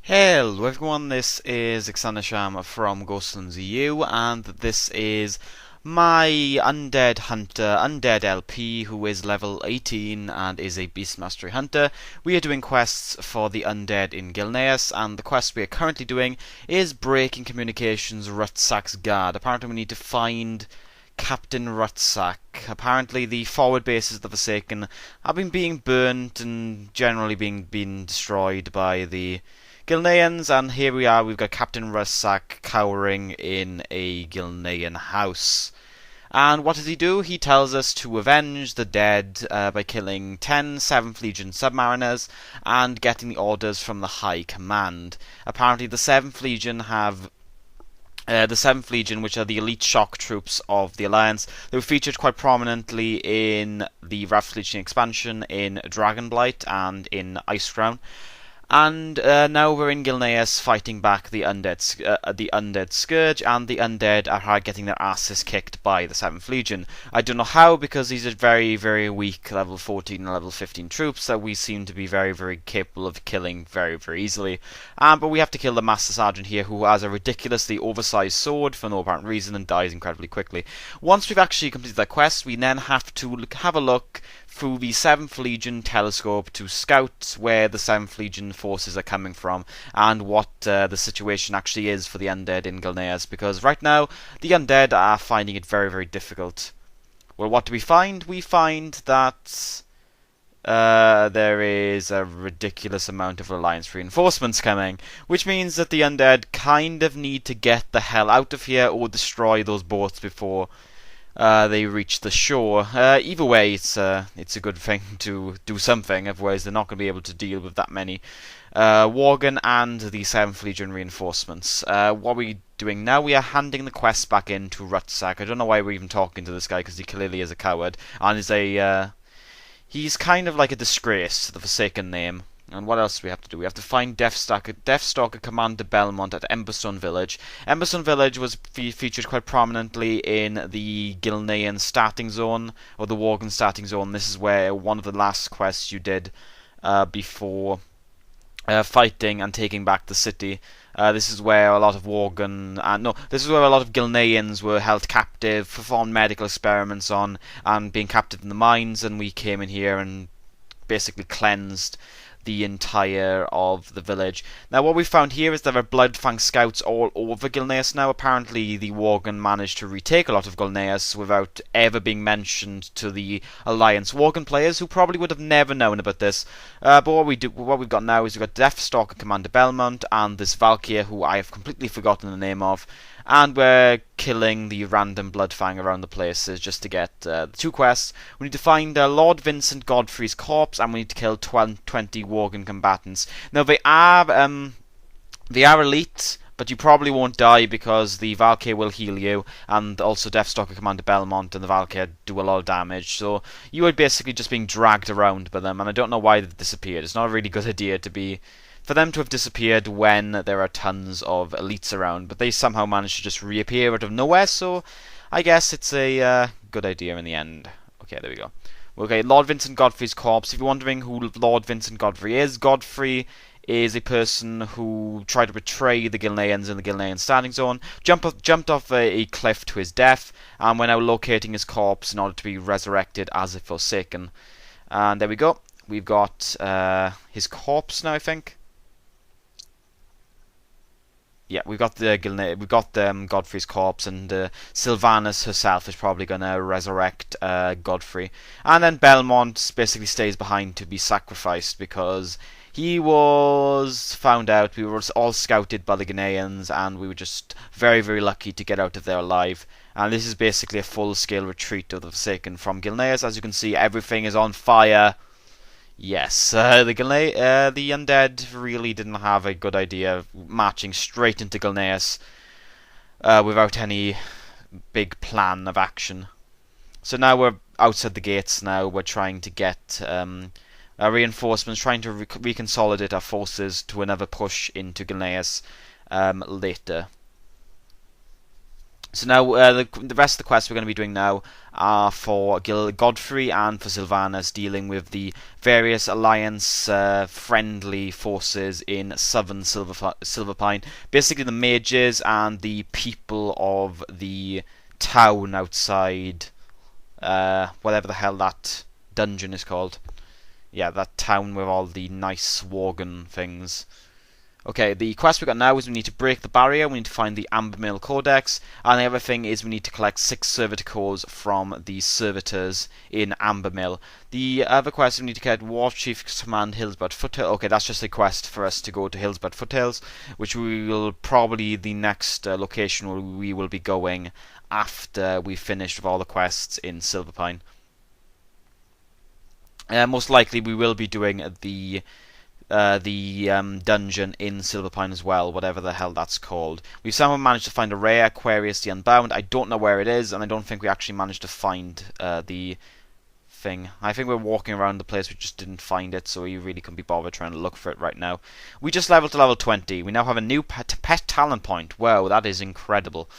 Hello everyone, this is Xanasham from Ghostlands EU, and this is my Undead Hunter, Undead LP, who is level 18 and is a Beast Mastery Hunter. We are doing quests for the Undead in Gilneas, and the quest we are currently doing is Breaking Communications Rutsak's Guard. Apparently we need to find Captain Rutsak. Apparently the forward bases of the Forsaken have been being burnt and generally being destroyed by the Gilneans, and here we are, we've got Captain Rutsak cowering in a Gilnean house. And what does he do? He tells us to avenge the dead by killing 10 7th Legion submariners and getting the orders from the High Command. Apparently the 7th Legion have the 7th Legion, which are the elite shock troops of the Alliance. They were featured quite prominently in the Wrath Legion expansion, in Dragonblight, and in Icecrown. And now we're in Gilneas fighting back the Undead Scourge, and the Undead are getting their asses kicked by the 7th Legion. I don't know how, because these are very, very weak level 14 and level 15 troops that we seem to be very, very capable of killing very, very easily. But we have to kill the Master Sergeant here, who has a ridiculously oversized sword for no apparent reason and dies incredibly quickly. Once we've actually completed that quest, we then have to have a look through the 7th Legion telescope to scout where the 7th Legion forces are coming from and what the situation actually is for the Undead in Gilneas, because right now the Undead are finding it very, very difficult. Well, what do we find? We find that there is a ridiculous amount of Alliance reinforcements coming, which means that the Undead kind of need to get the hell out of here or destroy those boats before they reach the shore. Either way, it's a good thing to do something, otherwise they're not going to be able to deal with that many Worgen and the 7th Legion reinforcements. What are we doing now? We are handing the quest back in to Rutsak. I don't know why we're even talking to this guy, because he clearly is a coward, and is he's kind of like a disgrace to the Forsaken name. And what else do we have to do? We have to find Deathstalker Commander Belmont at Emberstone Village. Emberstone Village was featured quite prominently in the Gilnean starting zone, or the Worgen starting zone. This is where one of the last quests you did before fighting and taking back the city. This is where a lot of this is where a lot of Gilneans were held captive, performed medical experiments on, and being captive in the mines, and we came in here and basically cleansed the entire of the village. Now what we found here is there are Bloodfang scouts all over Gilneas now. Apparently the Worgen managed to retake a lot of Gilneas without ever being mentioned to the Alliance Worgen players, who probably would have never known about this. But what we've got now is we've got Deathstalker Commander Belmont and this Valkyr, who I have completely forgotten the name of, and we're killing the random Bloodfang around the places just to get the two quests. We need to find Lord Vincent Godfrey's corpse, and we need to kill 20 Worgen combatants. Now they are elite, but you probably won't die because the Valkyr will heal you, and also Deathstalker Commander Belmont and the Valkyr do a lot of damage. So you are basically just being dragged around by them, and I don't know why they've disappeared. It's not a really good idea for them to have disappeared when there are tons of elites around, but they somehow managed to just reappear out of nowhere, so I guess it's a good idea in the end. Okay, there we go. Okay, Lord Vincent Godfrey's corpse. If you're wondering who Lord Vincent Godfrey is, Godfrey is a person who tried to betray the Gilneans in the Gilnean standing zone, jumped off a cliff to his death, and we're now locating his corpse in order to be resurrected as a Forsaken. And there we go. We've got his corpse now, I think. Yeah, we've got Godfrey's corpse, and Sylvanas herself is probably gonna resurrect Godfrey, and then Belmont basically stays behind to be sacrificed because he was found out. We were all scouted by the Ghanaians, and we were just very, very lucky to get out of there alive. And this is basically a full-scale retreat of the Forsaken from Gilneas. As you can see, everything is on fire. Yes, the Undead really didn't have a good idea of marching straight into Gilneas without any big plan of action. So now we're outside the gates now. We're trying to get reinforcements, trying to reconsolidate our forces to another push into Gilneas later. So now the rest of the quests we're going to be doing now are for Godfrey and for Sylvanas, dealing with the various alliance friendly forces in southern Silverpine. Basically the mages and the people of the town outside whatever the hell that dungeon is called. Yeah, that town with all the nice Worgen things. Okay, the quest we got now is we need to break the barrier, we need to find the Ambermill Codex, and the other thing is we need to collect 6 servitor cores from the servitors in Ambermill. The other quest we need to get War Chief Command Hillsborough Foothills. Okay, that's just a quest for us to go to Hillsborough Foothills, which we will probably the next location where we will be going after we finish with all the quests in Silverpine. Most likely we will be doing the dungeon in Silverpine as well, whatever the hell that's called. We've somehow managed to find a rare Aquarius the Unbound. I don't know where it is, and I don't think we actually managed to find the thing. I think we're walking around the place, we just didn't find it, so we really couldn't be bothered trying to look for it right now. We just leveled to level 20. We now have a new pet talent point. Wow, that is incredible.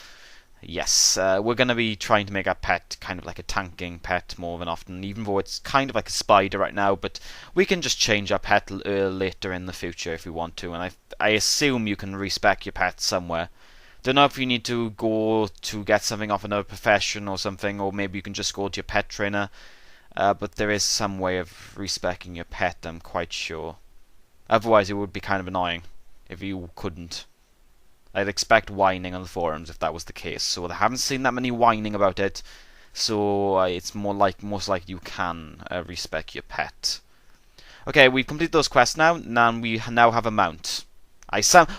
Yes, we're going to be trying to make our pet kind of like a tanking pet more than often, even though it's kind of like a spider right now, but we can just change our pet later in the future if we want to, and I assume you can respec your pet somewhere. Don't know if you need to go to get something off another profession or something, or maybe you can just go to your pet trainer, but there is some way of respecing your pet, I'm quite sure. Otherwise it would be kind of annoying if you couldn't. I'd expect whining on the forums if that was the case, so I haven't seen that many whining about it, so it's most likely you can respec your pet. Okay, we've completed those quests now, and we now have a mount.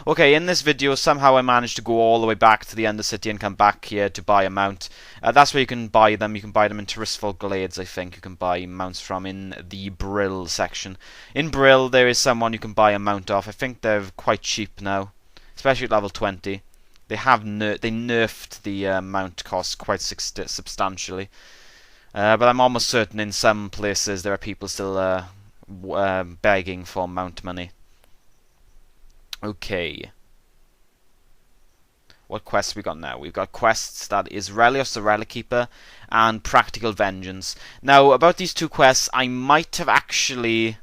Okay, in this video somehow I managed to go all the way back to the Undercity and come back here to buy a mount. That's where you can buy them. You can buy them in Terristful Glades, I think. You can buy mounts from in the Brill section. In Brill there is someone you can buy a mount off. I think they're quite cheap now, especially at level 20. They have they nerfed the mount cost quite substantially. But I'm almost certain in some places there are people still begging for mount money. Okay. What quests we got now? We've got quests that is Relios the Relic Keeper and Practical Vengeance. Now, about these two quests, I might have actually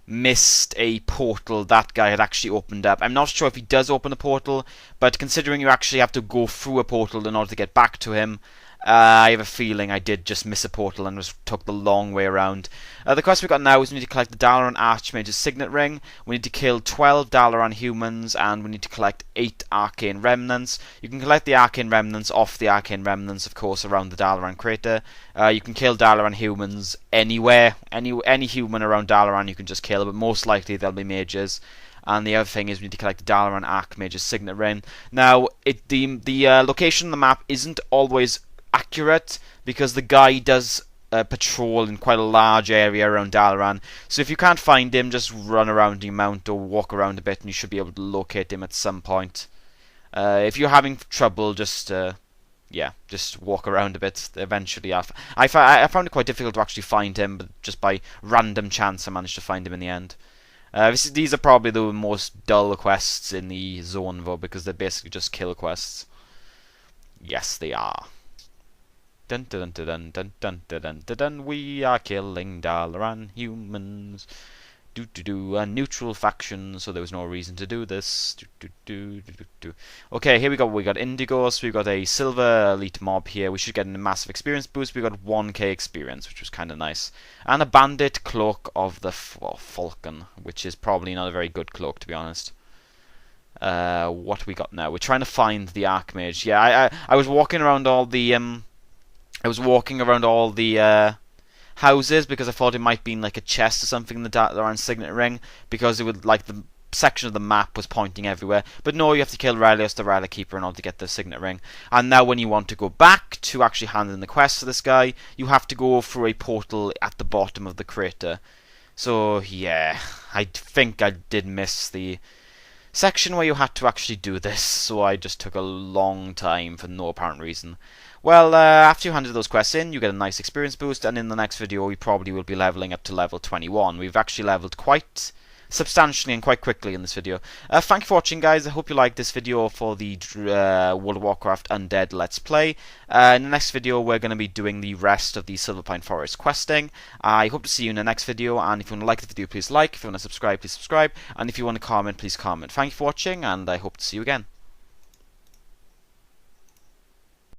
missed a portal that guy had actually opened up. I'm not sure if he does open a portal, but considering you actually have to go through a portal in order to get back to him, I have a feeling I did just miss a portal and took the long way around. The quest we got now is we need to collect the Dalaran Archmage's Signet Ring, we need to kill 12 Dalaran humans, and we need to collect 8 Arcane Remnants. You can collect the Arcane Remnants off the Arcane Remnants, of course, around the Dalaran crater. You can kill Dalaran humans anywhere. Any human around Dalaran you can just kill, but most likely they'll be mages. And the other thing is we need to collect the Dalaran Archmage's Signet Ring. Now, the location on the map isn't always accurate because the guy does patrol in quite a large area around Dalaran, so if you can't find him, just run around your mount or walk around a bit and you should be able to locate him at some point. If you're having trouble, just walk around a bit. Eventually I found it quite difficult to actually find him, but just by random chance I managed to find him in the end. These are probably the most dull quests in the zone though, because they're basically just kill quests. Yes, they are. Dun dun dun dun dun dun dun dun dun dun. We are killing Dalaran humans. A neutral faction, so there was no reason to do this. Okay, here we go. We got Indigo, so we got a silver elite mob here. We should get a massive experience boost. We got 1k experience, which was kind of nice, and a bandit cloak of the Falcon, which is probably not a very good cloak, to be honest. What we got now? We're trying to find the Archmage. Yeah, I was walking around all the houses because I thought it might be in like a chest or something in the Dalaran Signet Ring, because it would, like, the section of the map was pointing everywhere. But no, you have to kill Relios the Relic Keeper in order to get the Signet Ring. And now when you want to go back to actually hand in the quest to this guy, you have to go through a portal at the bottom of the crater. So yeah, I think I did miss the section where you had to actually do this, so I just took a long time for no apparent reason. Well, after you handed those quests in, you get a nice experience boost, and in the next video we probably will be leveling up to level 21. We've actually leveled quite substantially and quite quickly in this video. Thank you for watching, guys. I hope you liked this video for the World of Warcraft Undead Let's Play. In the next video, we're going to be doing the rest of the Silverpine Forest questing. I hope to see you in the next video, and if you want to like the video, please like. If you want to subscribe, please subscribe. And if you want to comment, please comment. Thank you for watching, and I hope to see you again.